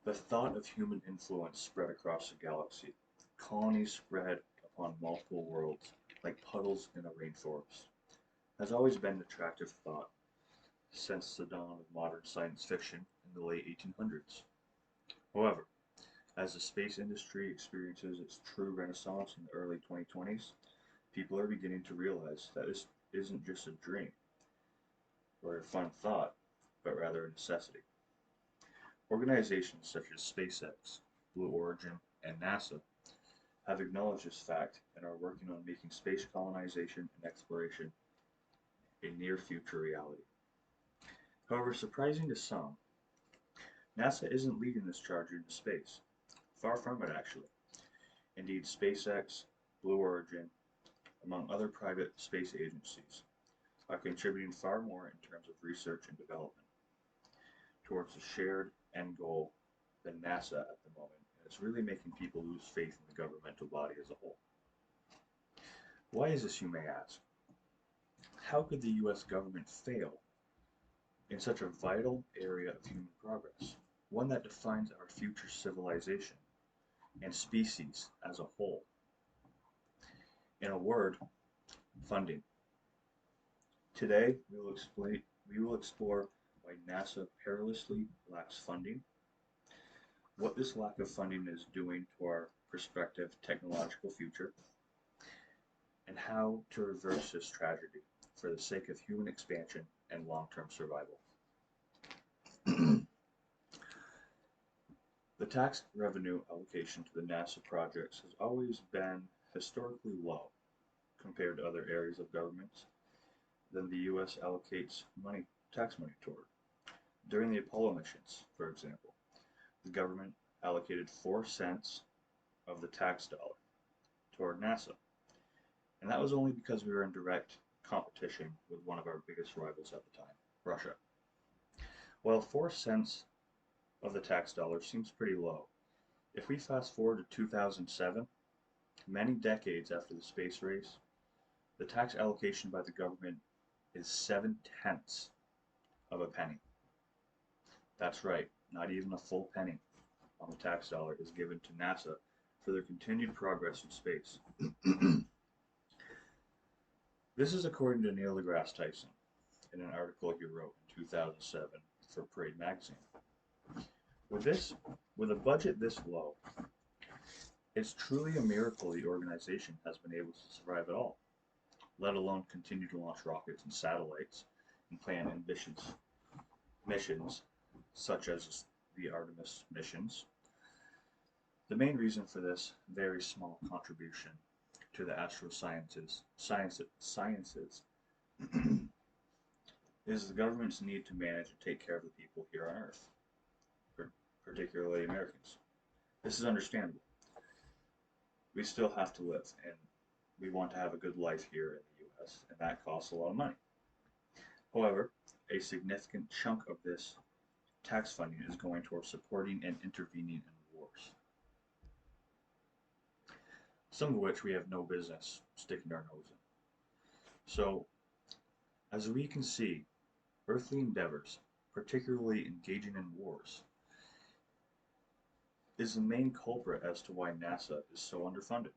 The thought of human influence spread across the galaxy. Colonies spread upon multiple worlds like puddles in a rainforest. Has always been an attractive thought since the dawn of modern science fiction in the late 1800s. However, as the space industry experiences its true renaissance in the early 2020s, people are beginning to realize that this isn't just a dream or a fun thought, but rather a necessity. Organizations such as SpaceX, Blue Origin, and NASA have acknowledged this fact and are working on making space colonization and exploration a near future reality. However, surprising to some, NASA isn't leading this charge into space. Far from it, actually. Indeed, SpaceX, Blue Origin, among other private space agencies, are contributing far more in terms of research and development towards a shared end goal than NASA at the moment, and it's really making people lose faith in the governmental body as a whole. Why is this, you may ask? How could the US government fail in such a vital area of human progress, one that defines our future civilization and species as a whole? In a word, funding. Today, we will explore why NASA perilously lacks funding, what this lack of funding is doing to our prospective technological future, and how to reverse this tragedy for the sake of human expansion and long-term survival. The tax revenue allocation to the NASA projects has always been historically low compared to other areas of government than the US allocates tax money toward. During the Apollo missions, for example, the government allocated 4 cents of the tax dollar toward NASA, and that was only because we were in direct competition with one of our biggest rivals at the time, Russia. While 4 cents of the tax dollar seems pretty low, if we fast forward to 2007, many decades after the space race, the tax allocation by the government is 7/10 of a penny. That's right, not even a full penny on the tax dollar is given to NASA for their continued progress in space. This is according to Neil deGrasse Tyson in an article he wrote in 2007 for Parade magazine. With this, with a budget this low, it's truly a miracle the organization has been able to survive at all, let alone continue to launch rockets and satellites and plan ambitious missions such as the Artemis missions. The main reason for this very small contribution to the sciences is the government's need to manage and take care of the people here on Earth, particularly Americans. This is understandable. We still have to live, and we want to have a good life here in the US, and that costs a lot of money. However, a significant chunk of this tax funding is going towards supporting and intervening in wars, some of which we have no business sticking our nose in. So, as we can see, earthly endeavors, particularly engaging in wars, is the main culprit as to why NASA is so underfunded.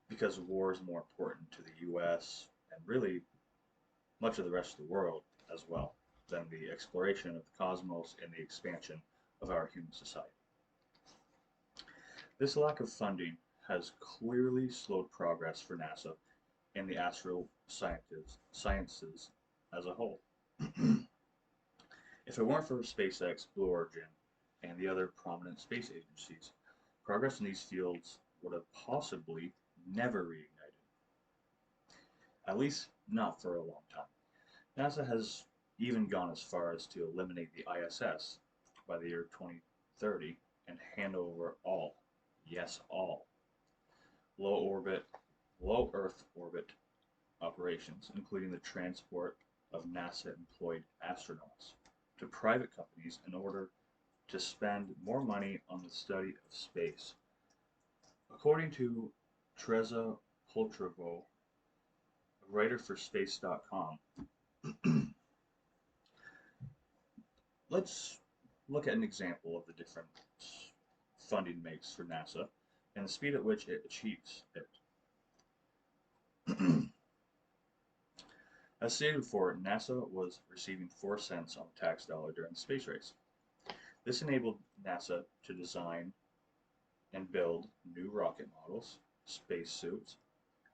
Because war is more important to the US and really much of the rest of the world as well than the exploration of the cosmos and the expansion of our human society. This lack of funding has clearly slowed progress for NASA and the astro sciences as a whole. If it weren't for SpaceX, Blue Origin, and the other prominent space agencies, progress in these fields would have possibly never reignited, at least not for a long time. NASA has even gone as far as to eliminate the ISS by the year 2030 and hand over all, yes, all, low orbit, low Earth orbit operations, including the transport of NASA employed astronauts, to private companies in order to spend more money on the study of space. According to Teresa Poltrovo, a writer for Space.com, let's look at an example of the different funding makes for NASA and the speed at which it achieves it. As stated before, NASA was receiving 4 cents on the tax dollar during the space race. This enabled NASA to design and build new rocket models, spacesuits,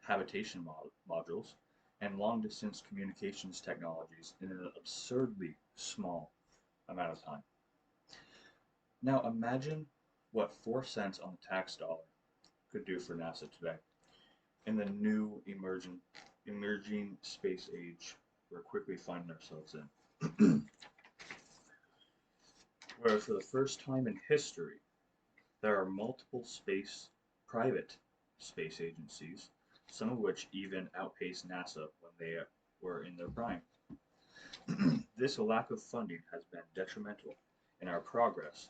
habitation modules, and long-distance communications technologies in an absurdly small amount of time. Now imagine what 4 cents on the tax dollar could do for NASA today in the new emerging space age we're quickly finding ourselves in. Where for the first time in history, there are multiple private space agencies, some of which even outpaced NASA when they were in their prime. This lack of funding has been detrimental in our progress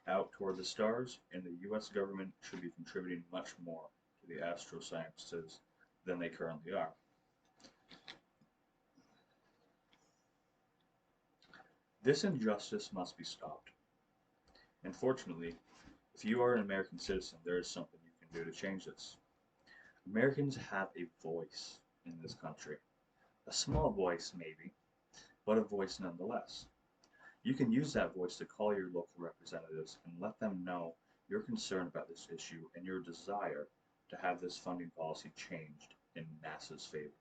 out toward the stars, and the US government should be contributing much more to the astrosciences than they currently are. This injustice must be stopped. Unfortunately, if you are an American citizen, there is something you can do to change this. Americans have a voice in this country. A small voice, maybe, but a voice nonetheless. You can use that voice to call your local representatives and let them know your concern about this issue and your desire to have this funding policy changed in NASA's favor.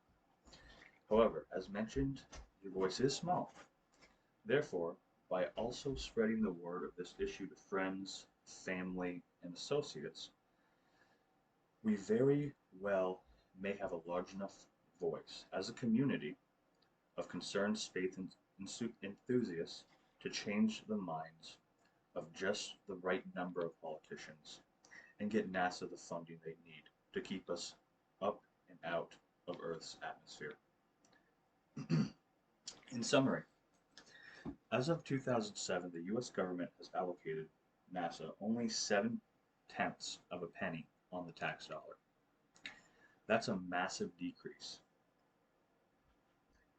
However, as mentioned, your voice is small. Therefore, by also spreading the word of this issue to friends, family, and associates, we very well may have a large enough voice as a community of concerned space enthusiasts to change the minds of just the right number of politicians and get NASA the funding they need to keep us up and out of Earth's atmosphere. In summary, as of 2007, the US government has allocated NASA only 7/10 of a penny on the tax dollar. That's a massive decrease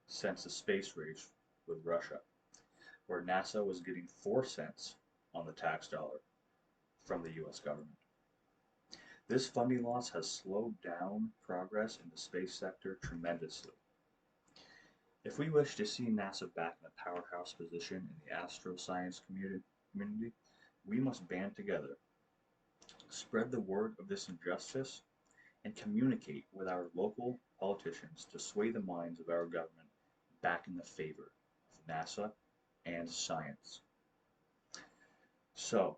since the space race with Russia, where NASA was getting 4 cents on the tax dollar from the US government. This funding loss has slowed down progress in the space sector tremendously. If we wish to see NASA back in a powerhouse position in the astroscience community, we must band together, spread the word of this injustice, and communicate with our local politicians to sway the minds of our government back in the favor of NASA and science. So,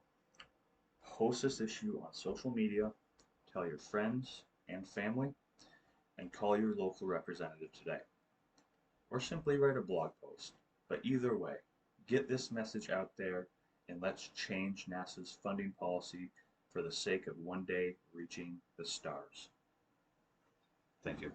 post this issue on social media, tell your friends and family, and call your local representative today. Or simply write a blog post. But either way, get this message out there and let's change NASA's funding policy for the sake of one day reaching the stars. Thank you.